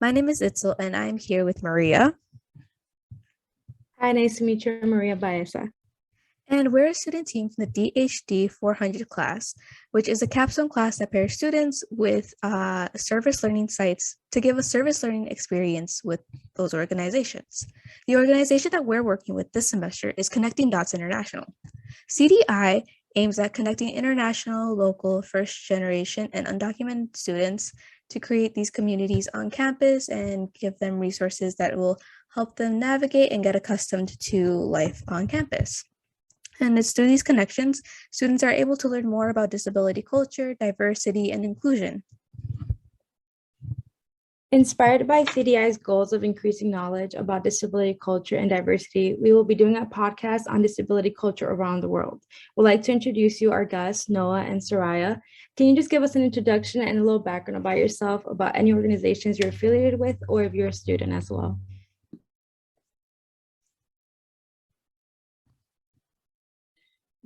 My name is Itzel, and I'm here with Maria. Hi, nice to meet you, Maria Baeza. And we're a student team from the DHD 400 class, which is a capstone class that pairs students with service learning sites to give a service learning experience with those organizations. The organization that we're working with this semester is Connecting Dots International. CDI aims at connecting international, local, first generation, and undocumented students to create these communities on campus and give them resources that will help them navigate and get accustomed to life on campus. And it's through these connections, students are able to learn more about disability culture, diversity, and inclusion. Inspired by CDI's goals of increasing knowledge about disability culture and diversity, we will be doing a podcast on disability culture around the world. We'd like to introduce you our guests, Noah and Suraiya. Can you just give us an introduction and a little background about yourself, about any organizations you're affiliated with, or if you're a student as well?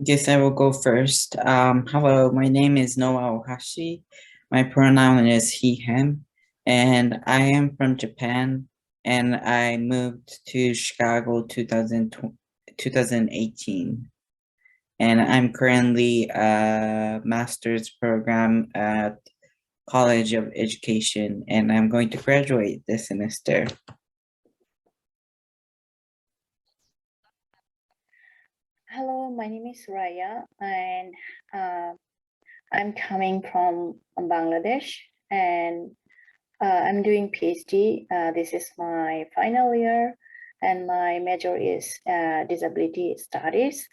Guess I will go first. Hello, my name is Noah Ohashi. My pronoun is he, him, and I am from Japan, and I moved to Chicago 2018. And I'm currently a master's program at College of Education, and I'm going to graduate this semester. Hello, my name is Suraiya, and I'm coming from Bangladesh, and I'm doing PhD. This is my final year, and my major is disability studies.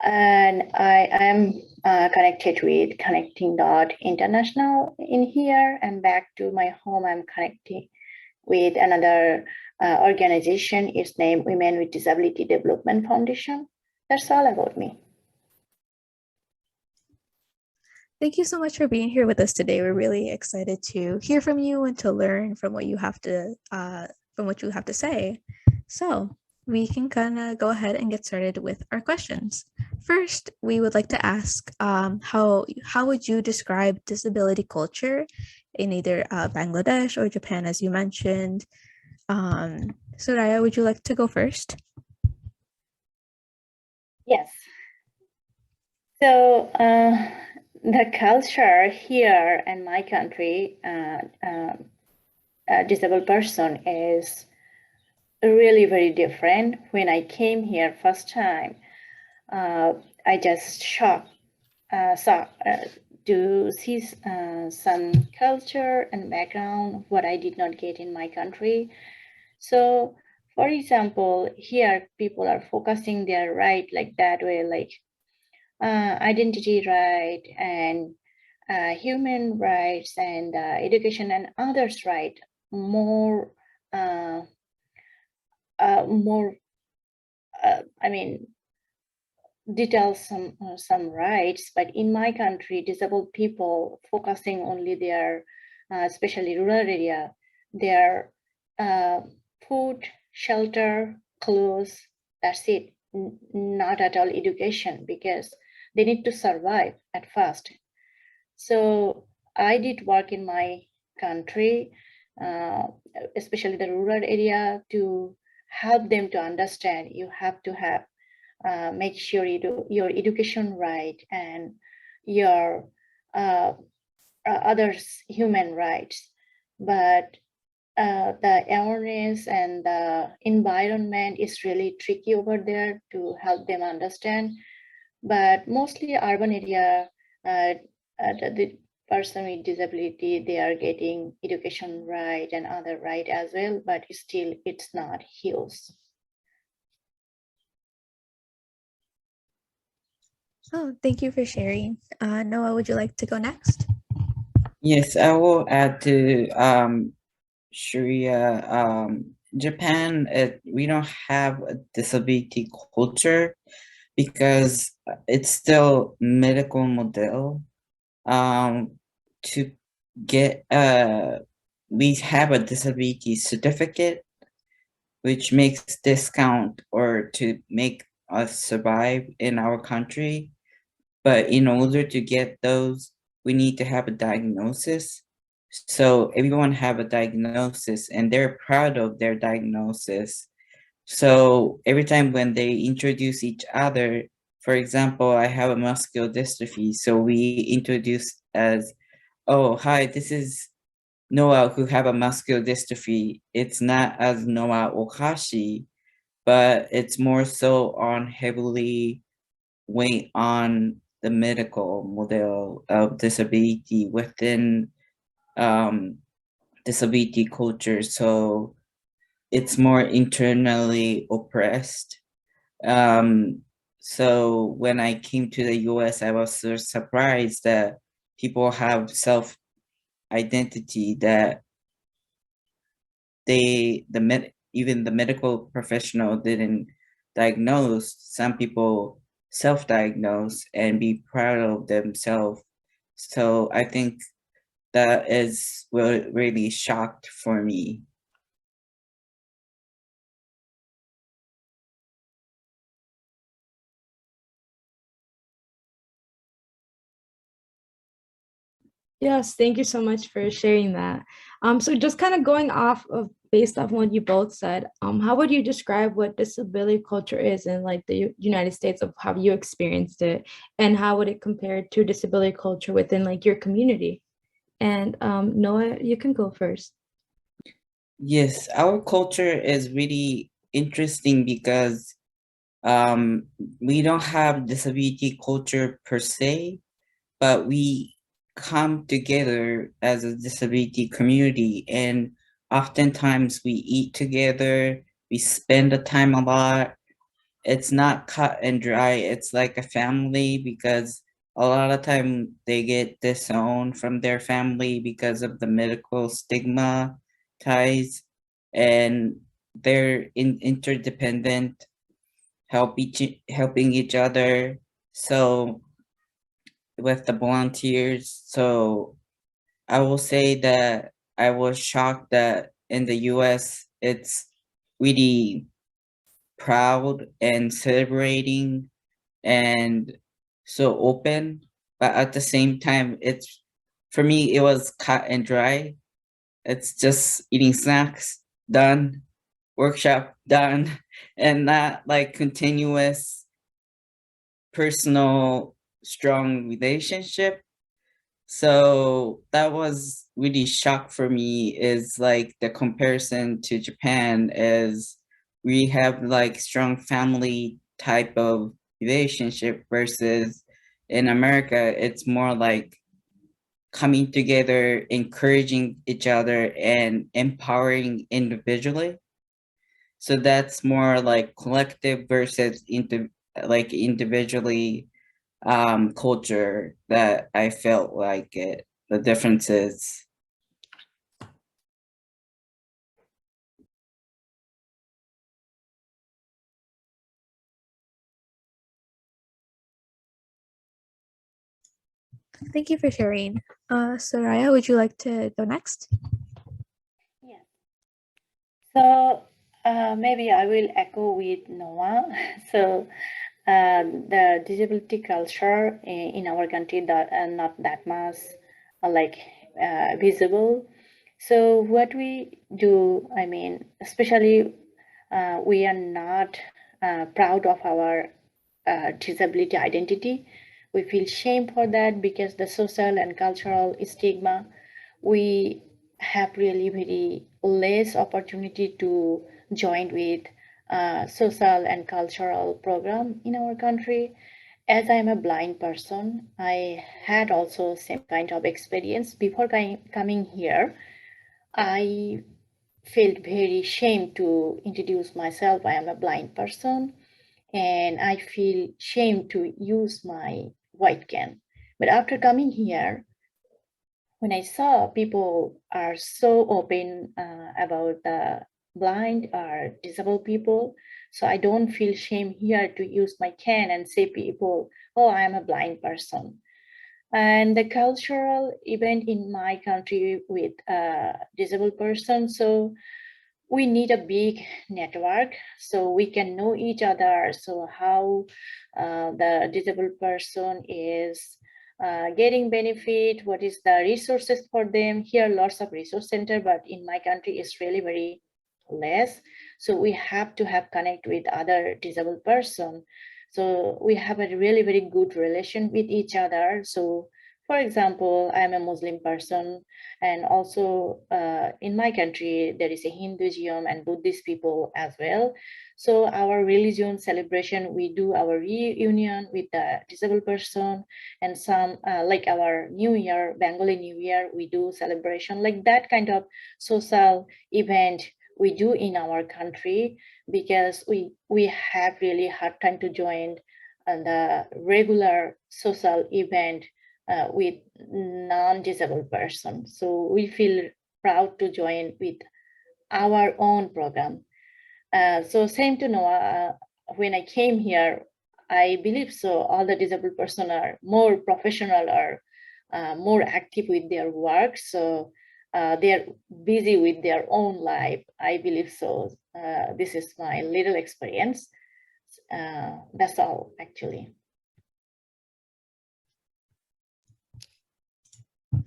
And I am connected with Connecting Dot International in here, and back to my home, I'm connecting with another organization. It's named Women with Disability Development Foundation. That's all about me. Thank you so much for being here with us today. We're really excited to hear from you and to learn from what you have to say. So we can kind of go ahead and get started with our questions. First, we would like to ask how would you describe disability culture in either Bangladesh or Japan, as you mentioned? Suraiya, would you like to go first? Yes. So the culture here in my country, a disabled person is really very different. When I came here first time, I just shocked to see some culture and background what I did not get in my country. So, for example, here people are focusing their right like that way, like identity right and human rights and education and others right more. I mean, details some rights, but in my country, disabled people focusing only their, especially rural area, their food, shelter, clothes, that's it. Not at all education, because they need to survive at first. So I did work in my country, especially the rural area, to help them to understand you have to have make sure you do your education right and your others human rights. But the awareness and the environment is really tricky over there to help them understand. But mostly urban area, the person with disability, they are getting education right and other right as well, but still it's not huge. Oh, thank you for sharing. Noah, would you like to go next? Yes, I will add to Suraiya. Japan, we don't have a disability culture because it's still medical model. To get we have a disability certificate, which makes discount or to make us survive in our country. But in order to get those, we need to have a diagnosis. So everyone have a diagnosis and they're proud of their diagnosis. So every time when they introduce each other, for example, I have a muscular dystrophy. So we introduce as, oh, hi, this is Noah who have a muscular dystrophy. It's not as Noah Ohashi, but it's more so on heavily weight on the medical model of disability within disability culture. So it's more internally oppressed. So when I came to the US, I was so surprised that people have self identity that even the medical professional didn't diagnose. Some people self-diagnose and be proud of themselves. So I think that is really shocked for me. Yes, thank you so much for sharing that. So just kind of going off of based off what you both said, how would you describe what disability culture is in like the United States of how you experienced it, and how would it compare to disability culture within like your community? And Noah, you can go first. Yes, our culture is really interesting because um, we don't have disability culture per se, but we come together as a disability community, and oftentimes we eat together, we spend the time a lot. It's not cut and dry, it's like a family because a lot of time they get disowned from their family because of the medical stigma ties, and they're interdependent, helping each other. So with the volunteers. So I will say that I was shocked that in the US it's really proud and celebrating and so open, but at the same time it's, for me it was cut and dry. It's just eating snacks, done, workshop, done, and not like continuous personal strong relationship. So that was really shock for me, is like the comparison to Japan is we have like strong family type of relationship versus in America it's more like coming together, encouraging each other and empowering individually. So that's more like collective versus like individually culture that I felt like the differences. Thank you for sharing. Suraiya, would you like to go next? Yeah. So maybe I will echo with Noah. So the disability culture in our country that are not that much like visible. So what we do, I mean, especially we are not proud of our disability identity. We feel shame for that because the social and cultural stigma. We have really very less opportunity to join with social and cultural program in our country. As I'm a blind person, I had also same kind of experience before coming here. I felt very shame to introduce myself. I am a blind person and I feel shame to use my white can. But after coming here, when I saw people are so open about the blind or disabled people, so I don't feel shame here to use my can and say people, oh, I am a blind person. And the cultural event in my country with disabled persons, so we need a big network so we can know each other. So how the disabled person is getting benefit, what is the resources for them. Here, lots of resource center, but in my country, it's really very less. So we have to have connect with other disabled person. So we have a really very good relation with each other. So for example, I'm a Muslim person, and also in my country, there is a Hinduism and Buddhist people as well. So our religion celebration, we do our reunion with the disabled person, and some like our New Year, Bengali New Year, we do celebration like that kind of social event we do in our country, because we have really hard time to join the regular social event with non-disabled person. So we feel proud to join with our own program. So same to Noah, when I came here, I believe so all the disabled person are more professional or more active with their work. So they're busy with their own life. I believe so. This is my little experience. That's all actually.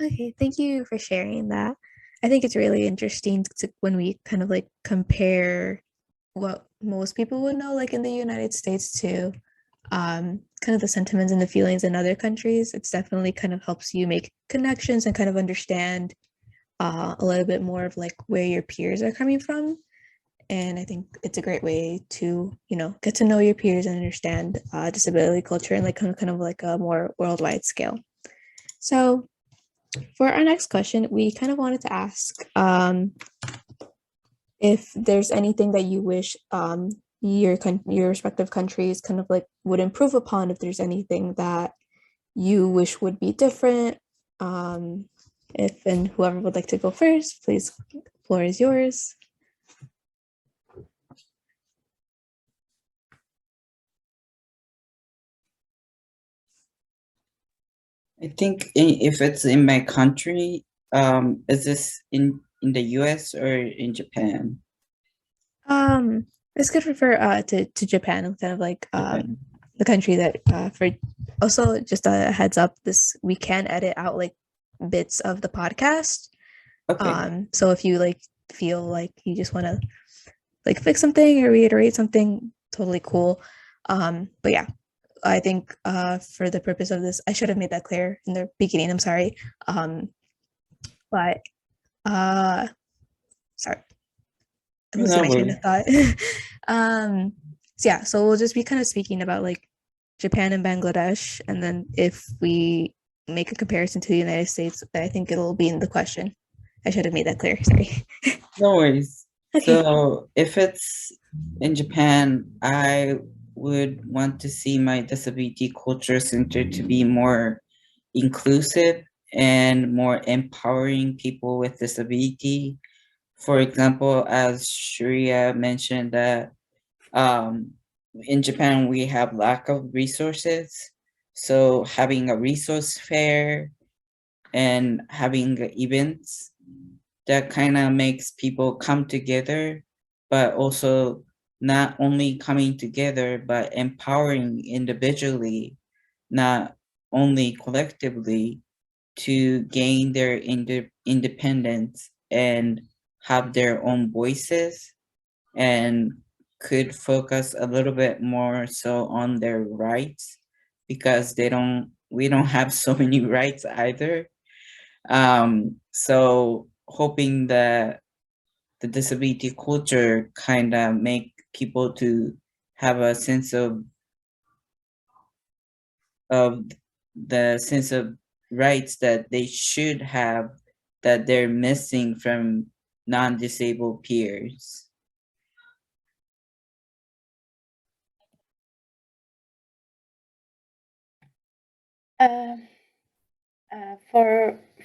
Okay, thank you for sharing that. I think it's really interesting when we kind of like compare what most people would know, like in the United States, to kind of the sentiments and the feelings in other countries. It's definitely kind of helps you make connections and kind of understand a little bit more of like where your peers are coming from. And I think it's a great way to, get to know your peers and understand disability culture and like kind of like a more worldwide scale. So for our next question, we kind of wanted to ask if there's anything that you wish your respective countries kind of like would improve upon, if there's anything that you wish would be different. If and whoever would like to go first, please, the floor is yours. I think if it's in my country, is this in the US or in Japan? It's good for to Japan, kind of like Japan. the country that for also just a heads up, this we can edit out like bits of the podcast. Okay. So if you like feel like you just want to like fix something or reiterate something, totally cool. But yeah, I think for the purpose of this, I should have made that clear in the beginning. I'm sorry. But sorry, I lost my train of thought. So yeah, so we'll just be kind of speaking about like Japan and Bangladesh, and then if we make a comparison to the United States, I think it'll be in the question. I should have made that clear. Sorry. No worries. Okay. So if it's in Japan, I would want to see my disability culture center to be more inclusive and more empowering people with disability. For example, as Suraiya mentioned that in Japan we have lack of resources. So having a resource fair and having events that kind of makes people come together, but also not only coming together, but empowering individually, not only collectively, to gain their independence and have their own voices, and could focus a little bit more so on their rights, because we don't have so many rights either. So hoping that the disability culture kind of make people to have a sense of the sense of rights that they should have, that they're missing from non-disabled peers.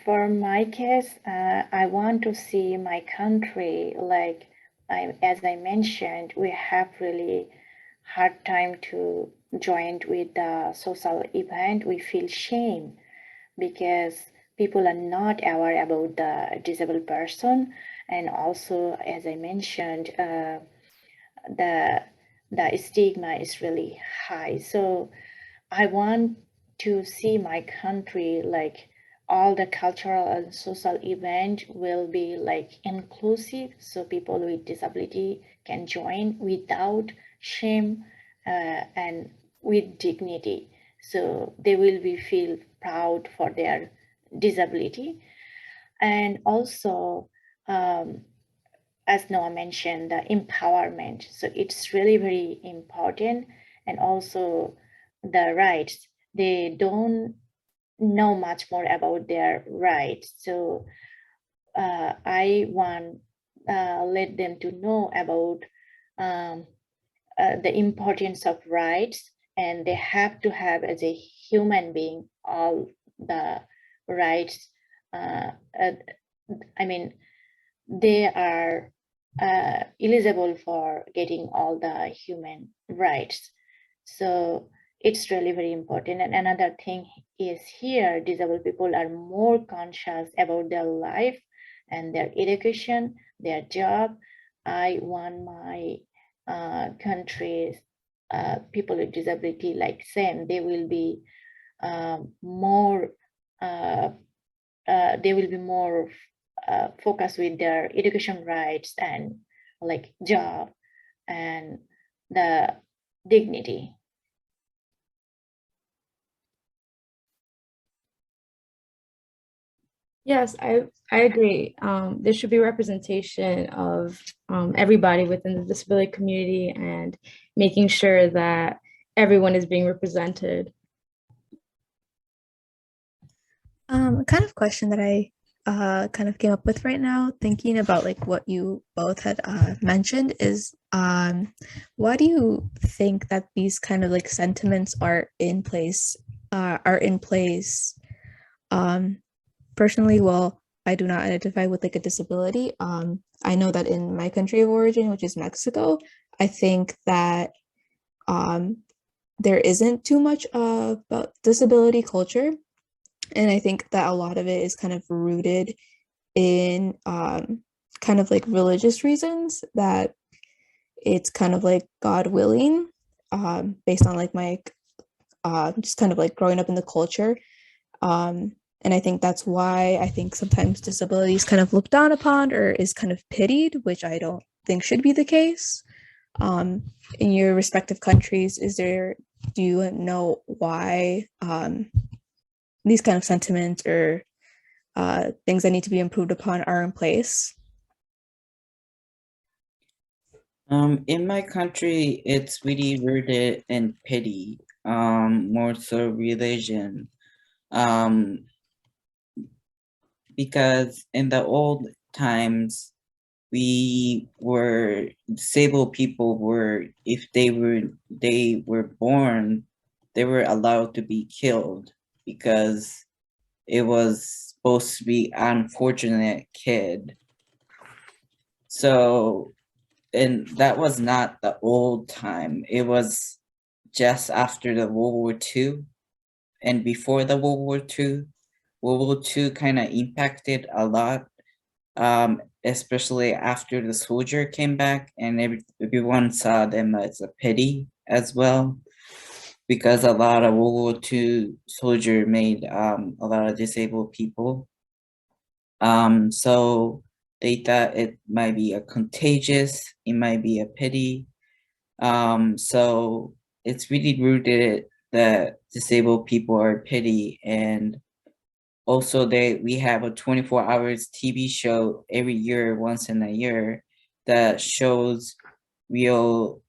For my case, I want to see my country like as I mentioned, we have really hard time to join with the social event. We feel shame because people are not aware about the disabled person, and also as I mentioned, the stigma is really high. So I want to see my country, like all the cultural and social event will be like inclusive, so people with disability can join without shame and with dignity. So they will be feel proud for their disability. And also, as Noah mentioned, the empowerment. So it's really very important. And also the rights. They don't know much more about their rights. So I want let them to know about the importance of rights, and they have to have as a human being all the rights. I mean, they are eligible for getting all the human rights. So it's really very important. And another thing is here, disabled people are more conscious about their life and their education, their job. I want my country's people with disability like same. They will be more focused with their education rights and like job and the dignity. Yes, I agree. There should be representation of everybody within the disability community and making sure that everyone is being represented. Kind of question that I kind of came up with right now, thinking about like what you both had mentioned is why do you think that these kind of like sentiments are in place? Personally, well, I do not identify with like a disability. I know that in my country of origin, which is Mexico, I think that there isn't too much about disability culture. And I think that a lot of it is kind of rooted in kind of like religious reasons, that it's kind of like God willing, based on like my just kind of like growing up in the culture. And I think that's why I think sometimes disability is kind of looked down upon or is kind of pitied, which I don't think should be the case. In your respective countries, do you know why these kind of sentiments or things that need to be improved upon are in place? In my country, it's really rooted in pity, more so religion. Because in the old times, disabled people were, if they were born, they were allowed to be killed because it was supposed to be an unfortunate kid. So, and that was not the old time. It was just after the World War II and before the World War II. World War II kind of impacted a lot, especially after the soldier came back, and everyone saw them as a pity as well, because a lot of World War II soldier made a lot of disabled people. So they thought it might be a contagious, it might be a pity. So it's really rooted that disabled people are pity. And also we have a 24 hours TV show every year, once in a year, that shows real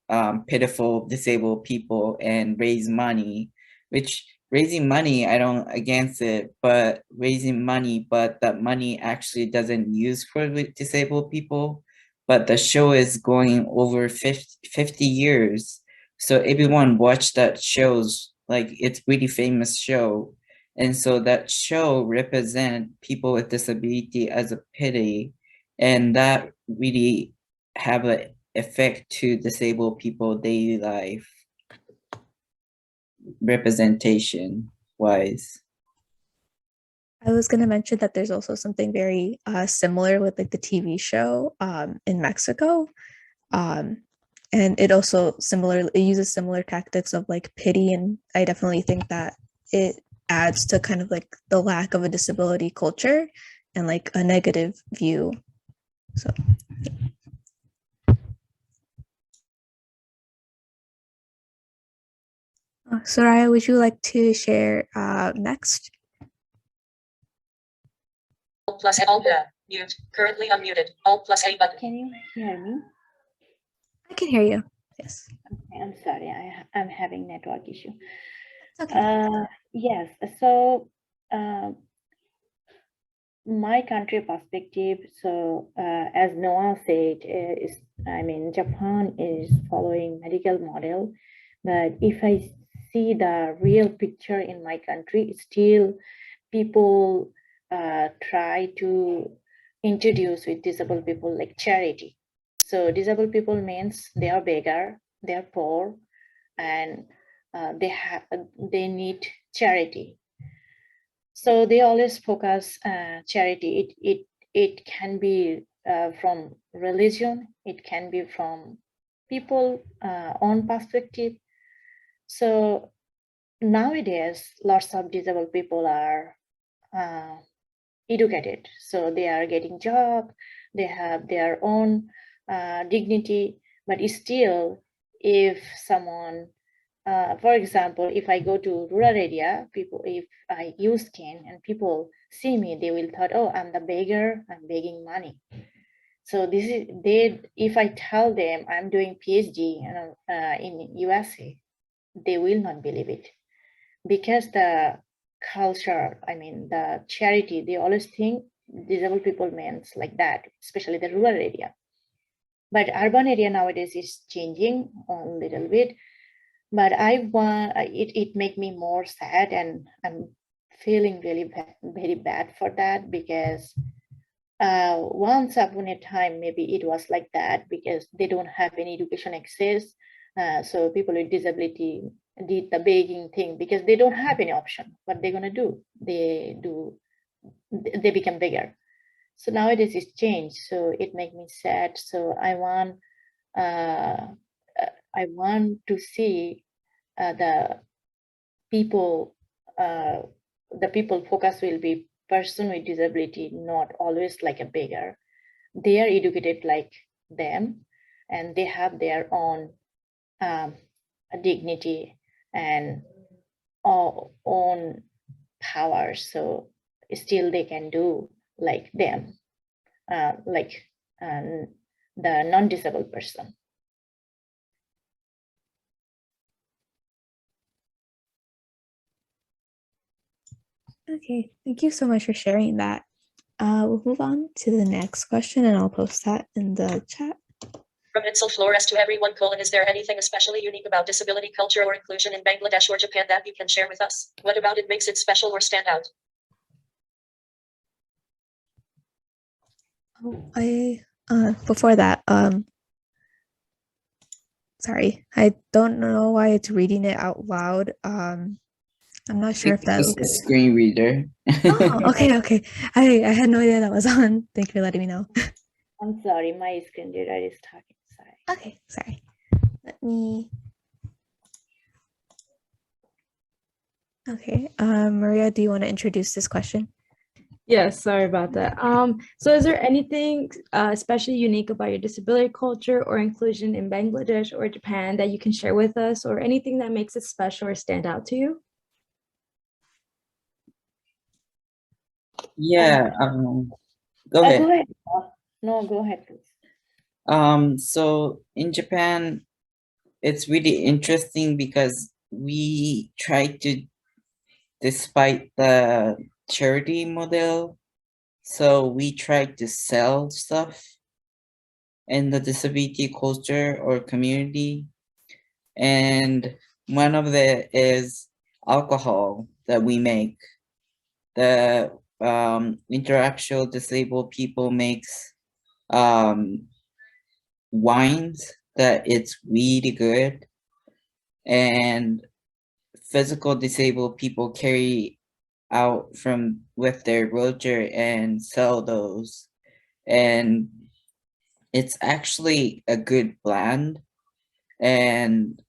pitiful disabled people and raise money, which raising money, I don't against it, but raising money, but that money actually doesn't use for disabled people. But the show is going over 50 years. So everyone watched that shows, like it's really famous show. And so that show represent people with disability as a pity, and that really have an effect to disabled people daily life representation wise. I was going to mention that there's also something very similar with like the TV show in Mexico. And it uses similar tactics of like pity. And I definitely think that it adds to kind of like the lack of a disability culture and like a negative view. So Suraiya, would you like to share next? Plus Alt mute. Currently unmuted. Alt plus A button. Can you hear me? I can hear you. Yes. Okay, I'm sorry, I'm having network issue. Okay. Yes, so my country perspective, so as Noah said, Japan is following medical model, but if I see the real picture in my country, still people try to introduce with disabled people like charity. So disabled people means they are beggar, they are poor, and they need charity. So they always focus charity. It can be from religion, it can be from people own perspective. So nowadays, lots of disabled people are educated, so they are getting job, they have their own dignity, but still, if someone for example, if I go to rural area, if I use cane and people see me, they will thought, oh, I'm the beggar, I'm begging money. So this is if I tell them I'm doing PhD in USA, they will not believe it, because the culture, the charity, they always think disabled people means like that, especially the rural area. But urban area nowadays is changing a little bit. But it make me more sad, and I'm feeling really very bad for that, because once upon a time, maybe it was like that because they don't have any education access. So people with disability did the begging thing because they don't have any option. What they're gonna do? They become bigger. So nowadays it's changed. So it makes me sad. So I want to see the people focus will be person with disability, not always like a beggar. They are educated like them, and they have their own dignity and own power. So still they can do like them, like the non-disabled person. Okay, thank you so much for sharing that. We'll move on to the next question, and I'll post that in the chat. From Itzel Flores to everyone: is there anything especially unique about disability culture or inclusion in Bangladesh or Japan that you can share with us? What about it makes it special or stand out? Before that, sorry, I don't know why it's reading it out loud. I'm not sure if that It's a screen reader. Oh, okay. I had no idea that was on. Thank you for letting me know. I'm sorry, my screen reader is talking. Sorry. Okay, sorry. Let me. Okay, Maria, do you want to introduce this question? Yes, sorry about that. So is there anything especially unique about your disability culture or inclusion in Bangladesh or Japan that you can share with us, or anything that makes it special or stand out to you? Yeah, go ahead. Go ahead. No, go ahead, please. So in Japan, it's really interesting because we try to, despite the charity model, so we try to sell stuff in the disability culture or community. And one of the is alcohol that we make. The interactional disabled people makes wines that it's really good, and physical disabled people carry out from with their wheelchair and sell those, and it's actually a good blend, and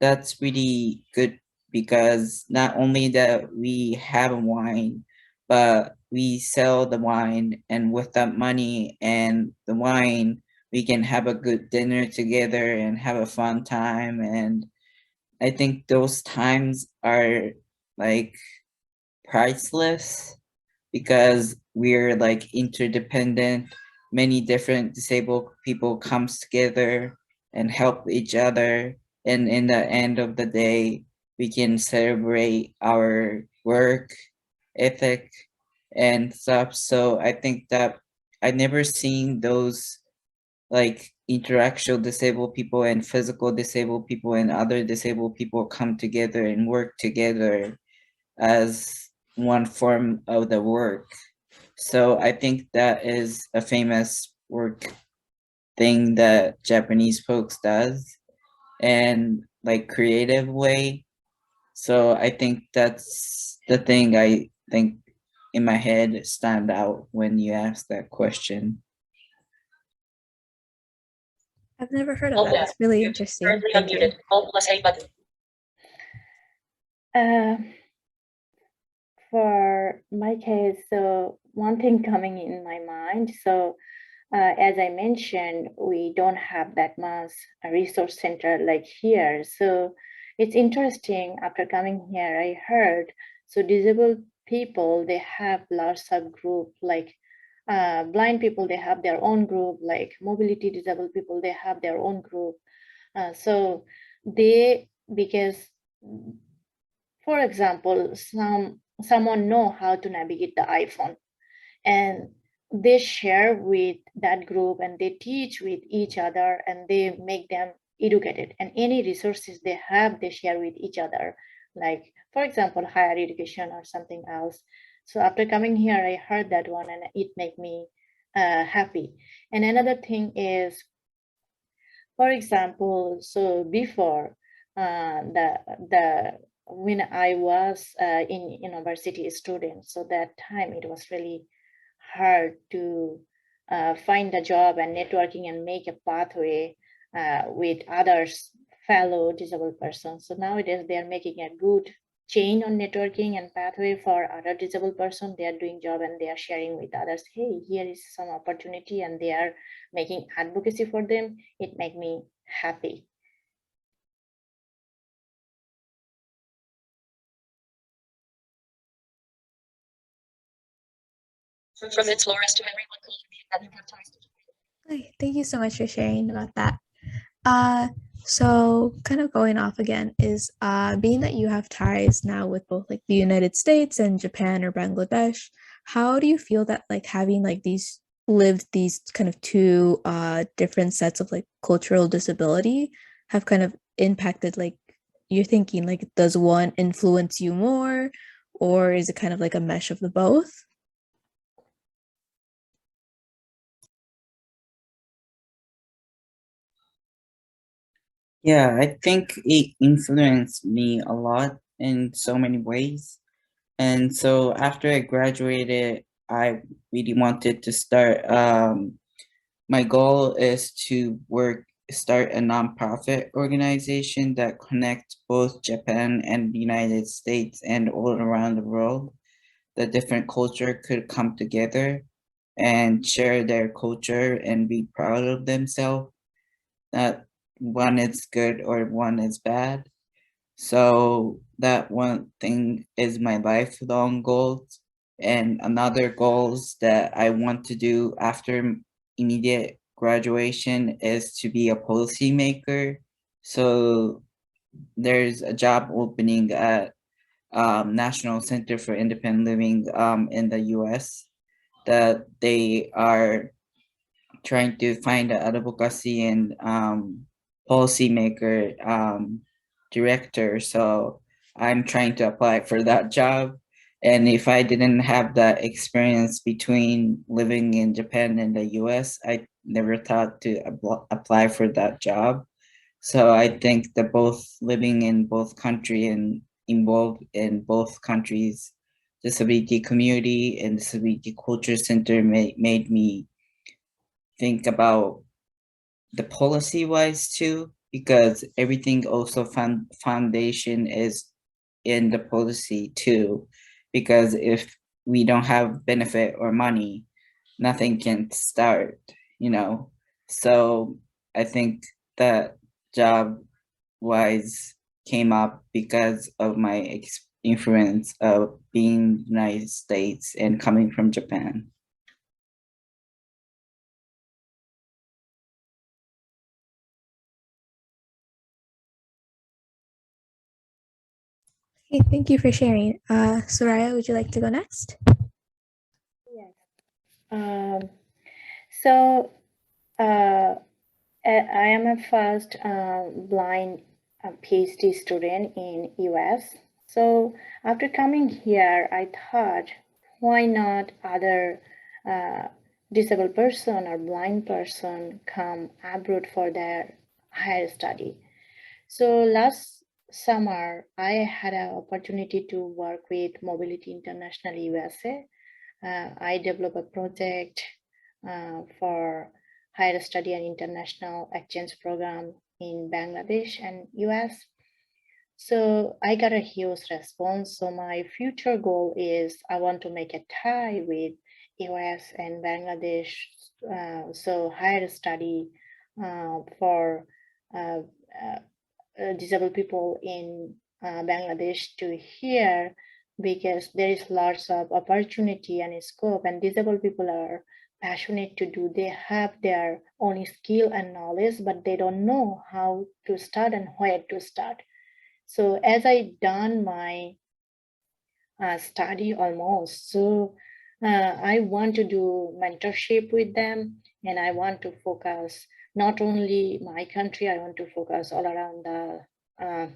that's really good because not only that we have wine, but we sell the wine, and with that money and the wine, we can have a good dinner together and have a fun time. And I think those times are like priceless because we're like interdependent. Many different disabled people comes together and help each other, and in the end of the day we can celebrate our work ethic and stuff. So I think that I never seen those like intellectual disabled people and physical disabled people and other disabled people come together and work together as one form of the work. So I think that is a famous work thing that Japanese folks does, and like creative way. So I think that's the thing I think in my head stand out when you ask that question. I've never heard of Alt that. tab. It's really Mute. interesting. Currently Thank you. unmuted. Alt plus A button. For my case, so one thing coming in my mind, so as I mentioned, we don't have that much resource center like here. So it's interesting, after coming here, I heard, so disabled people, they have large subgroup, like blind people, they have their own group, like mobility disabled people, they have their own group. So they, because for example, someone know how to navigate the iPhone, and they share with that group and they teach with each other and they make them educated, and any resources they have they share with each other, like for example higher education or something else. So after coming here I heard that one and it made me happy. And another thing is, for example, so before the when I was in university student, so that time it was really hard to find a job and networking and make a pathway with others, fellow disabled persons. So nowadays they are making a good chain on networking and pathway for other disabled person. They are doing job and they are sharing with others. Hey, here is some opportunity, and they are making advocacy for them. It made me happy. From its Flores to everyone that you have ties to. Okay, thank you so much for sharing about that. Uh, so kind of going off again is being that you have ties now with both like the United States and Japan or Bangladesh, how do you feel that like having like these lived these kind of two different sets of like cultural disability have kind of impacted like your thinking? Like, does one influence you more, or is it kind of like a mesh of the both? Yeah, I think it influenced me a lot in so many ways. And so after I graduated, I really wanted to start. My goal is to start a nonprofit organization that connects both Japan and the United States and all around the world. The different culture could come together and share their culture and be proud of themselves. Not one is good or one is bad. So that one thing is my lifelong goals. And another goals that I want to do after immediate graduation is to be a policymaker. So there's a job opening at National Center for Independent Living in the US that they are trying to find an advocacy and policymaker director. So I'm trying to apply for that job. And if I didn't have that experience between living in Japan and the US, I never thought to apply for that job. So I think that both living in both country and involved in both countries, disability community and disability culture center made me think about the policy wise too, because everything also foundation is in the policy too, because if we don't have benefit or money, nothing can start, So I think that job wise came up because of my influence of being in the United States and coming from Japan. Okay, thank you for sharing. Suraiya, would you like to go next? Yes. So I am a first blind PhD student in US. So after coming here, I thought, why not other disabled person or blind person come abroad for their higher study? So last summer, I had an opportunity to work with Mobility International USA. I developed a project for higher study and international exchange program in Bangladesh and US. So I got a huge response. So my future goal is I want to make a tie with US and Bangladesh. So higher study for uh, disabled people in Bangladesh to here, because there is lots of opportunity and scope, and disabled people are passionate to do. They have their own skill and knowledge, but they don't know how to start and where to start. So as I done my study almost, so I want to do mentorship with them, and I want to focus not only my country, I want to focus all around the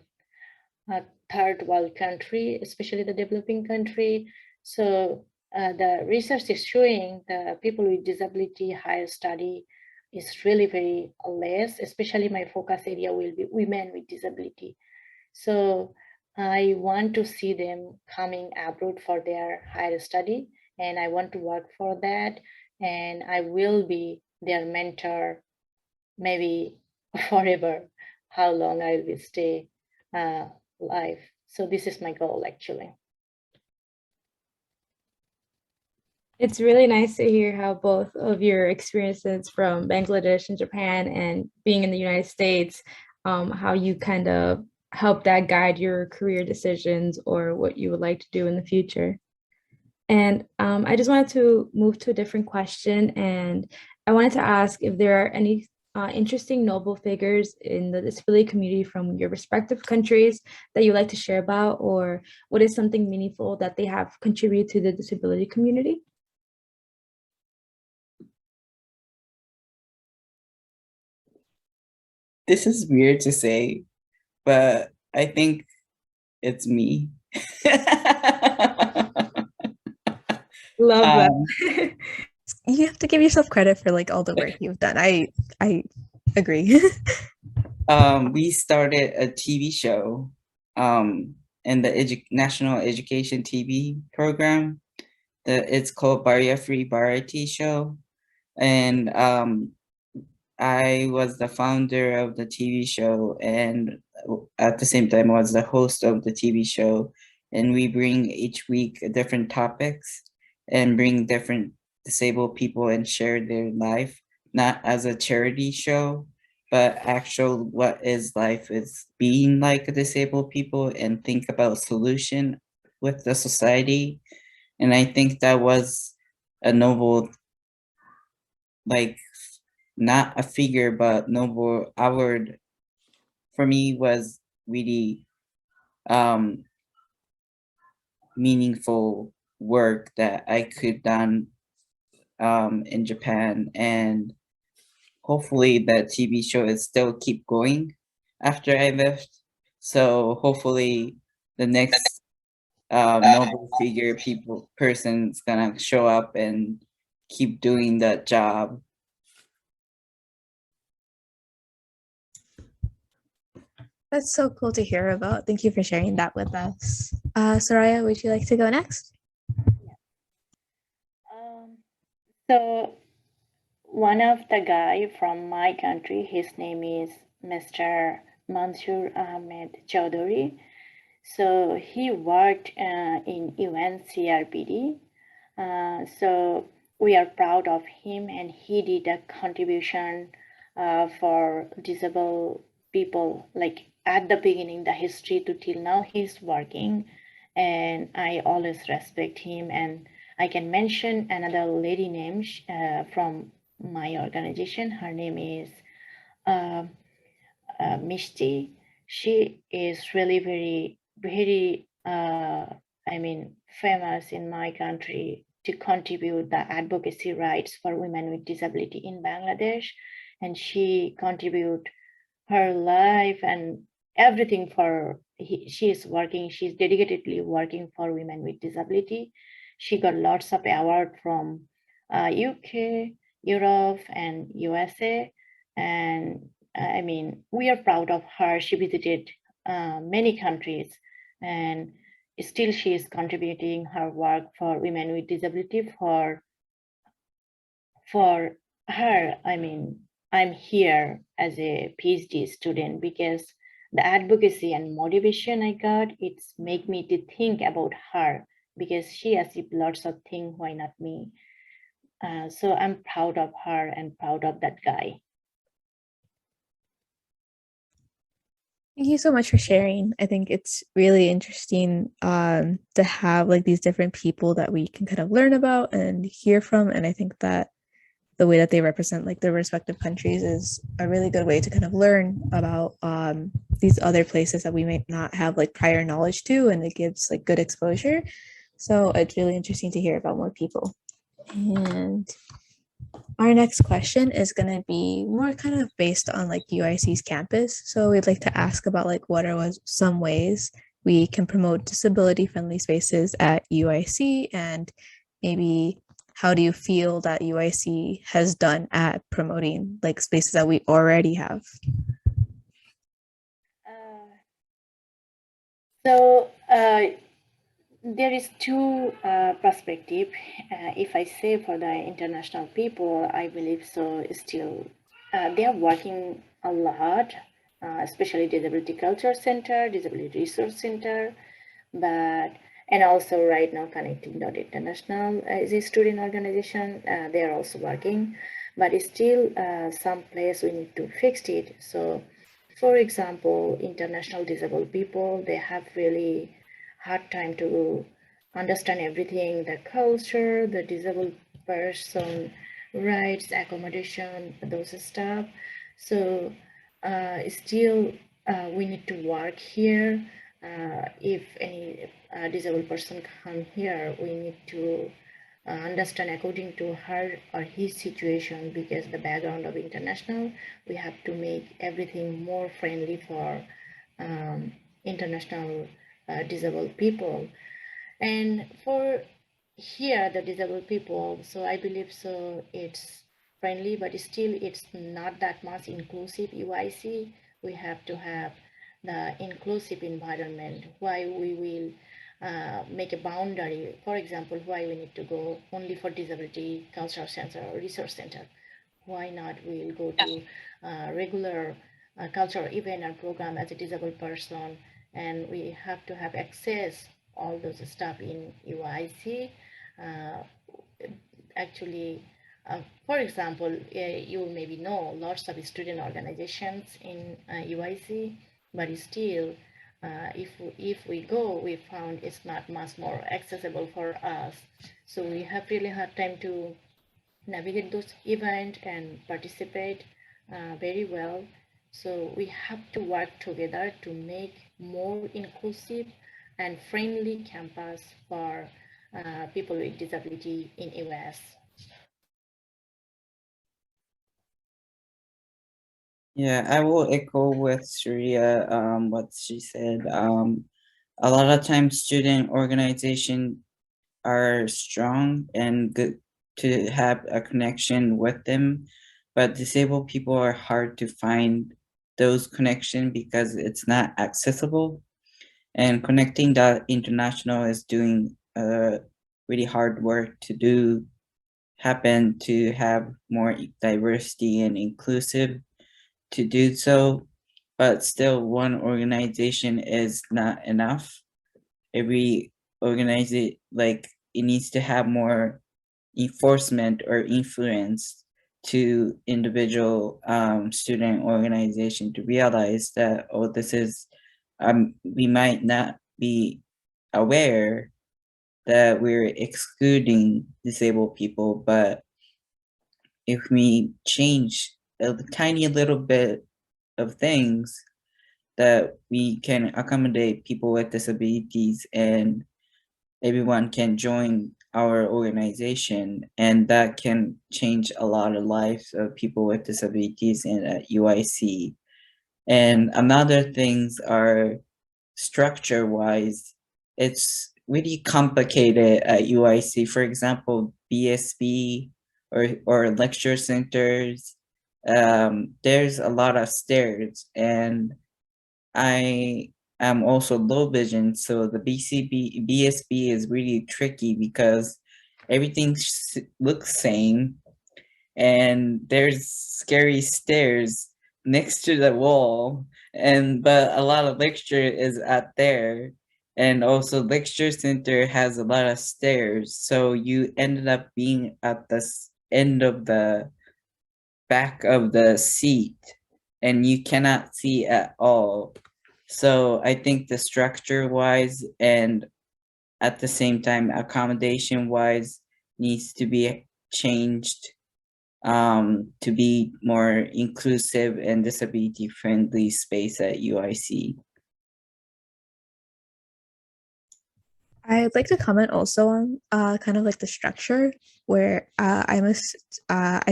third world country, especially the developing country. So the research is showing the people with disability higher study is really very less, especially my focus area will be women with disability. So I want to see them coming abroad for their higher study, and I want to work for that, and I will be their mentor maybe forever, how long I will stay alive. So this is my goal actually. It's really nice to hear how both of your experiences from Bangladesh and Japan and being in the United States, how you kind of help that guide your career decisions or what you would like to do in the future. And I just wanted to move to a different question, and I wanted to ask if there are any interesting noble figures in the disability community from your respective countries that you'd like to share about, or what is something meaningful that they have contributed to the disability community? This is weird to say, but I think it's me. Love that. You have to give yourself credit for like all the work you've done. I agree. We started a TV show in the National Education TV program. It's called Barrier Free Variety Show. And I was the founder of the TV show, and at the same time was the host of the TV show. And we bring each week different topics and bring different disabled people and share their life, not as a charity show, but actual what is life is being like a disabled people and think about solution with the society. And I think that was a noble, like, not a figure, but noble award for me was really meaningful work that I could done in Japan, and hopefully that TV show is still keep going after I left. So hopefully the next noble figure person's gonna show up and keep doing that job. That's so cool to hear about. Thank you for sharing that with us. Suraiya, would you like to go next? So one of the guy from my country, his name is Mr. Mansoor Ahmed Chowdhury. So he worked in UNCRPD. So we are proud of him, and he did a contribution for disabled people, like at the beginning, the history to till now he's working, and I always respect him. And I can mention another lady name from my organization. Her name is uh, Mishti. She is really very, famous in my country to contribute the advocacy rights for women with disability in Bangladesh. And she contribute her life and everything she is working, she's dedicatedly working for women with disability. She got lots of award from UK, Europe, and USA. And we are proud of her. She visited many countries, and still she is contributing her work for women with disability. For her, I'm here as a PhD student because the advocacy and motivation I got, it's make me to think about her because she achieved lots of things, why not me? So I'm proud of her and proud of that guy. Thank you so much for sharing. I think it's really interesting to have like these different people that we can kind of learn about and hear from. And I think that the way that they represent like their respective countries is a really good way to kind of learn about these other places that we might not have like prior knowledge to, and it gives like good exposure. So it's really interesting to hear about more people. And our next question is going to be more kind of based on like UIC's campus. So we'd like to ask about like what are some ways we can promote disability friendly spaces at UIC, and maybe how do you feel that UIC has done at promoting like spaces that we already have? There is two perspective. If I say for the international people, I believe so. Still, they are working a lot, especially Disability Culture Center, Disability Resource Center, and also right now Connecting.International is a student organization. They are also working, but still some place we need to fix it. So, for example, international disabled people, they have really hard time to understand everything, the culture, the disabled person rights, accommodation, those stuff. So still we need to work here. If any disabled person come here, we need to understand according to her or his situation, because the background of international, we have to make everything more friendly for international disabled people. And for here, the disabled people, so I believe so it's friendly, but still it's not that much inclusive UIC. We have to have the inclusive environment. Why we will make a boundary, for example, why we need to go only for disability cultural center or resource center. Why not we'll go to regular cultural event and program as a disabled person, and we have to have access all those stuff in UIC. Actually, for example, you maybe know lots of student organizations in UIC, but still, if we go, we found it's not much more accessible for us. So we have really hard time to navigate those events and participate very well. So we have to work together to make more inclusive and friendly campus for people with disability in US. Yeah, I will echo with Suraiya, what she said. A lot of times student organization are strong and good to have a connection with them, but disabled people are hard to find those connection because it's not accessible. And Connecting.International is doing really hard work to happen to have more diversity and inclusive to do so. but still one organization is not enough. Every organization, like, it needs to have more enforcement or influence to individual student organization to realize that, oh, this is, we might not be aware that we're excluding disabled people, but if we change a tiny little bit of things, that we can accommodate people with disabilities and everyone can join our organization, and that can change a lot of lives of people with disabilities in UIC. And another things are structure wise, it's really complicated at UIC. For example, BSB or lecture centers, there's a lot of stairs, and I am also low vision, so the BSB is really tricky because everything looks same, and there's scary stairs next to the wall, and but a lot of lecture is at there, and also lecture center has a lot of stairs, so you ended up being at the end of the back of the seat, and you cannot see at all. So I think the structure wise and at the same time accommodation wise needs to be changed to be more inclusive and disability friendly space at UIC. I'd like to comment also on kind of like the structure where I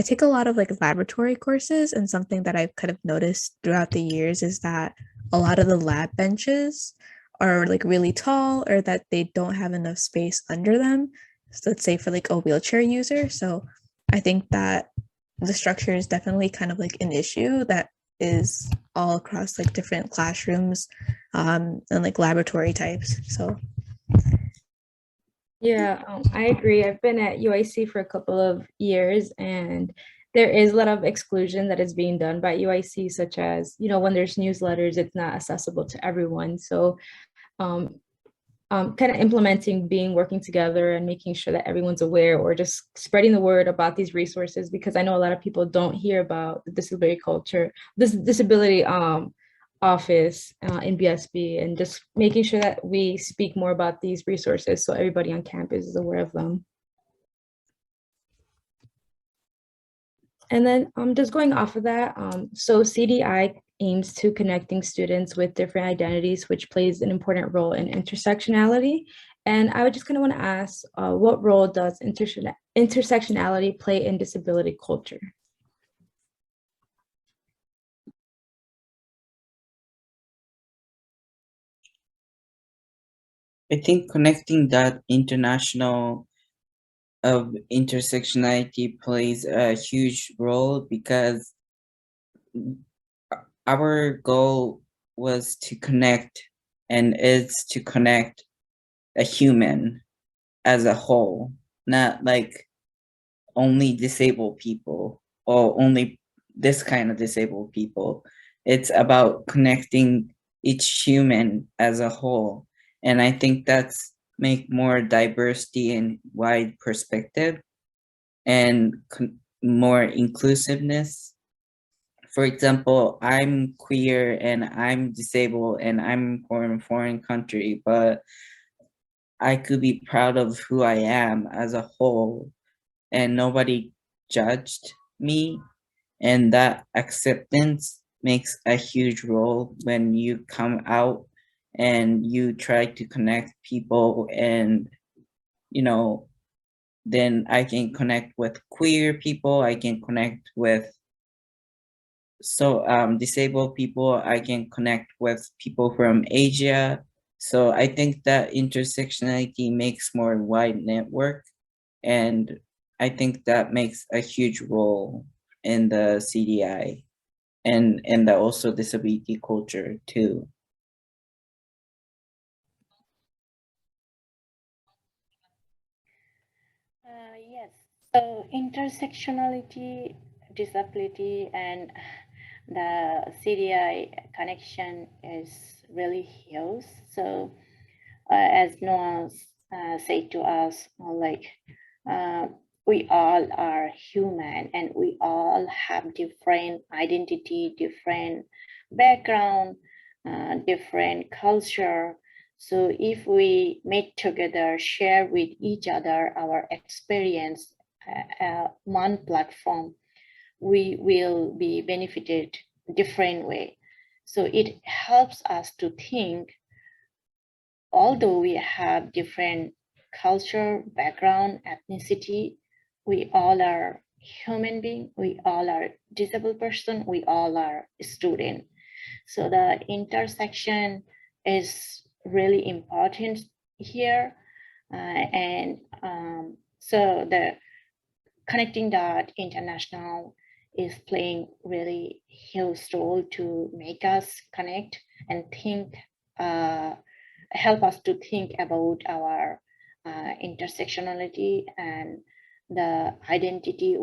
take a lot of like laboratory courses, and something that I've kind of noticed throughout the years is that a lot of the lab benches are like really tall, or that they don't have enough space under them. So let's say for like a wheelchair user. So I think that the structure is definitely kind of like an issue that is all across like different classrooms and like laboratory types. So Yeah, I agree. I've been at UIC for a couple of years, and there is a lot of exclusion that is being done by UIC, such as, when there's newsletters, it's not accessible to everyone. So um, kind of implementing working together and making sure that everyone's aware, or just spreading the word about these resources, because I know a lot of people don't hear about the disability culture, this disability office in BSB, and just making sure that we speak more about these resources so everybody on campus is aware of them. And then just going off of that, so CDI aims to connecting students with different identities, which plays an important role in intersectionality. And I would just kind of want to ask, what role does intersectionality play in disability culture? I think connecting that international of intersectionality plays a huge role because our goal was to connect and is to connect a human as a whole, not like only disabled people or only this kind of disabled people. It's about connecting each human as a whole. And I think that's make more diversity and wide perspective and more inclusiveness. For example, I'm queer and I'm disabled and I'm from a foreign country, but I could be proud of who I am as a whole, and nobody judged me. And that acceptance makes a huge role when you come out and you try to connect people, and then I can connect with queer people, I can connect with disabled people, I can connect with people from Asia. So I think that intersectionality makes more wide network, and I think that makes a huge role in the CDI and the also disability culture too. Yes. So intersectionality, disability, and the CDI connection is really huge. So as Noah said to us, we all are human and we all have different identity, different background, different culture. So if we meet together, share with each other our experience one platform, we will be benefited different way. So it helps us to think, although we have different culture, background, ethnicity, we all are human being, we all are disabled person, we all are student. So the intersection is really important here. So the connecting that international is playing really huge role to make us connect and think, help us to think about our intersectionality and the identity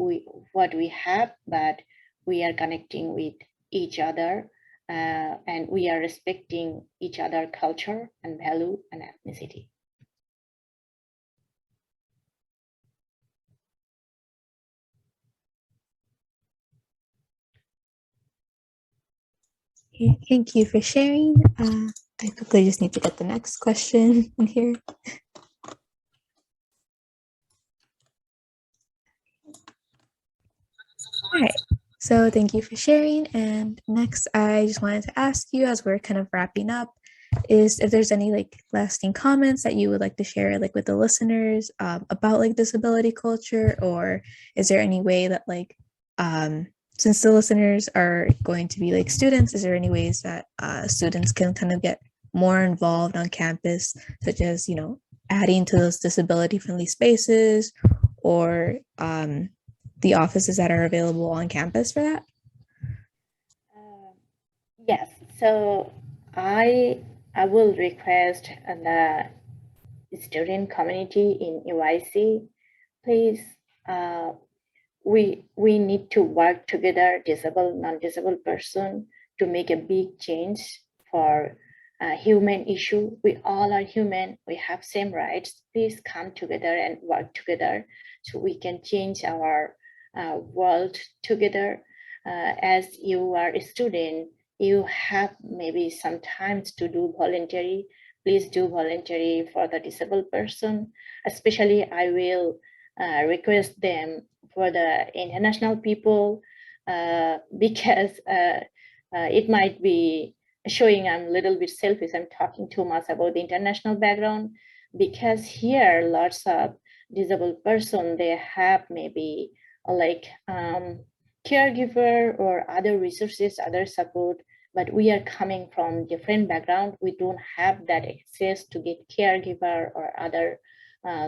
what we have, but we are connecting with each other, and we are respecting each other culture and value and ethnicity. Okay, thank you for sharing. I quickly just need to get the next question in here. All right. So thank you for sharing. And next, I just wanted to ask you, as we're kind of wrapping up, is if there's any like lasting comments that you would like to share like with the listeners about like disability culture, or is there any way that like since the listeners are going to be like students, is there any ways that students can kind of get more involved on campus, such as, you know, adding to those disability friendly spaces, or the offices that are available on campus for that? Yes, so I will request the student community in UIC, please, we need to work together, disabled, non-disabled person, to make a big change for a human issue. We all are human, we have same rights. Please come together and work together so we can change our world together. As you are a student, you have maybe sometimes to do voluntary. Please do voluntary for the disabled person. Especially I will request them for the international people, because it might be showing I'm a little bit selfish. I'm talking too much about the international background, because here lots of disabled person, they have maybe like caregiver or other resources, other support, but we are coming from different background. We don't have that access to get caregiver or other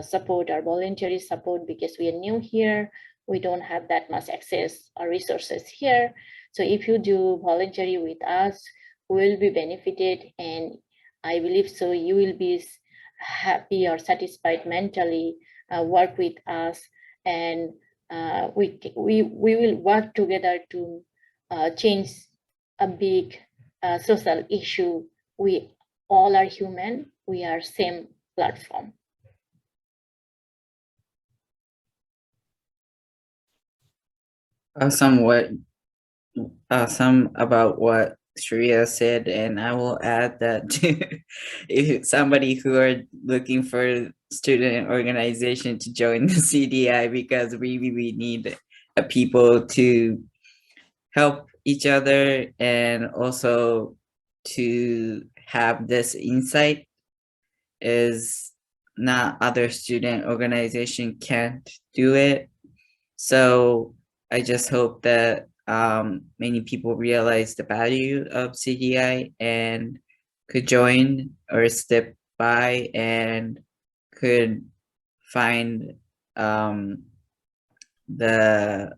support or voluntary support because we are new here. We don't have that much access or resources here. So if you do voluntary with us, we will be benefited, and I believe so you will be happy or satisfied mentally, work with us, and we will work together to change a big social issue. We all are human, we are same platform. Somewhat some about what Suraiya said, and I will add that if somebody who are looking for student organization to join the CDI, because we really need people to help each other and also to have this insight, is not other student organization can't do it. So I just hope that many people realize the value of CDI and could join or step by and could find the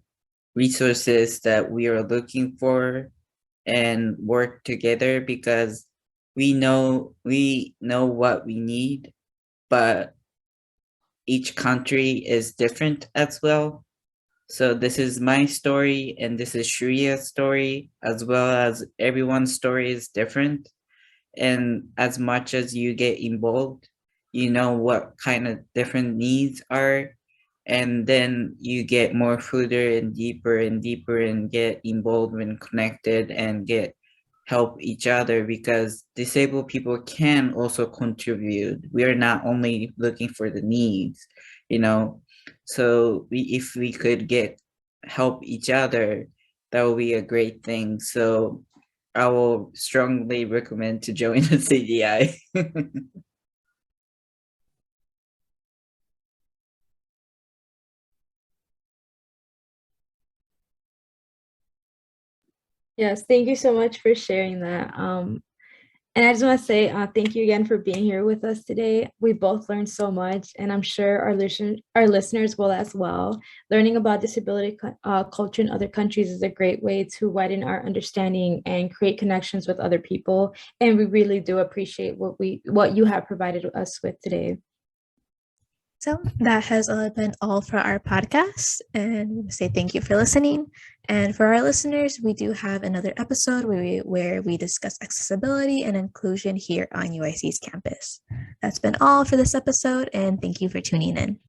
resources that we are looking for and work together, because we know what we need, but each country is different as well. So this is my story and this is Suraiya's story, as well as everyone's story is different. And as much as you get involved, you know what kind of different needs are. And then you get more further and deeper and get involved and connected and get help each other, because disabled people can also contribute. We are not only looking for the needs, you know. So if we could get help each other, that would be a great thing. So I will strongly recommend to join the CDI. Yes, thank you so much for sharing that. And I just want to say thank you again for being here with us today. We both learned so much, and I'm sure our listeners will as well. Learning about disability culture in other countries is a great way to widen our understanding and create connections with other people. And we really do appreciate what you have provided us with today. So that has been all for our podcast, and we say thank you for listening. And for our listeners, we do have another episode where we discuss accessibility and inclusion here on UIC's campus. That's been all for this episode, and thank you for tuning in.